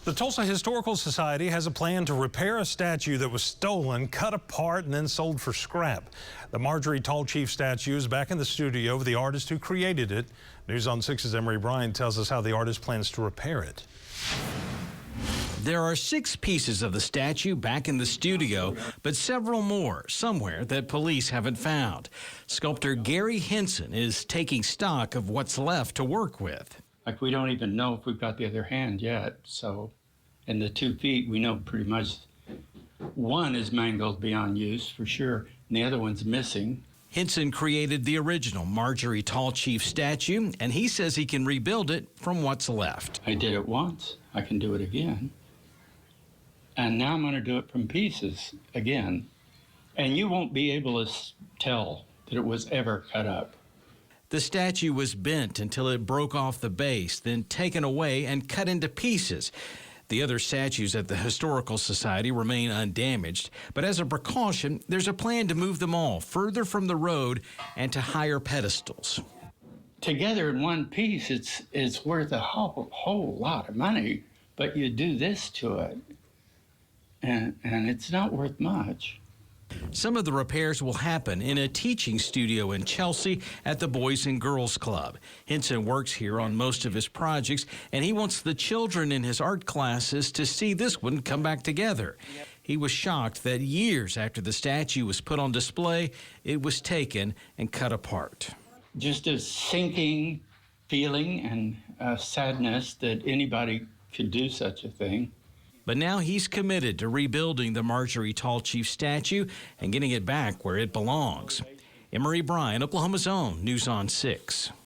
The Tulsa Historical Society has a plan to repair a statue that was stolen, cut apart, and then sold for scrap. The Marjorie Tallchief statue is back in the studio with the artist who created it. News on 6's Emery Bryan tells us how the artist plans to repair it. There are 6 pieces of the statue back in the studio, but several more somewhere that police haven't found. Sculptor Gary Henson is taking stock of what's left to work with. Like, we don't even know if we've got the other hand yet. So, and the 2 feet, we know pretty much one is mangled beyond use for sure, and the other one's missing. Henson created the original Marjorie Tallchief statue, and he says he can rebuild it from what's left. I did it once. I can do it again. And now I'm going to do it from pieces again. And you won't be able to tell that it was ever cut up. The statue was bent until it broke off the base, then taken away and cut into pieces. The other statues at the Historical Society remain undamaged, but as a precaution, there's a plan to move them all further from the road and to higher pedestals. Together in one piece, it's worth a whole lot of money, but you do this to it, and it's not worth much. Some of the repairs will happen in a teaching studio in Chelsea at the Boys and Girls Club. Henson works here on most of his projects, and he wants the children in his art classes to see this one come back together. He was shocked that years after the statue was put on display, it was taken and cut apart. Just a sinking feeling and sadness that anybody could do such a thing. But now he's committed to rebuilding the Marjorie Tallchief statue and getting it back where it belongs. Emery Bryan, Oklahoma's own News on 6.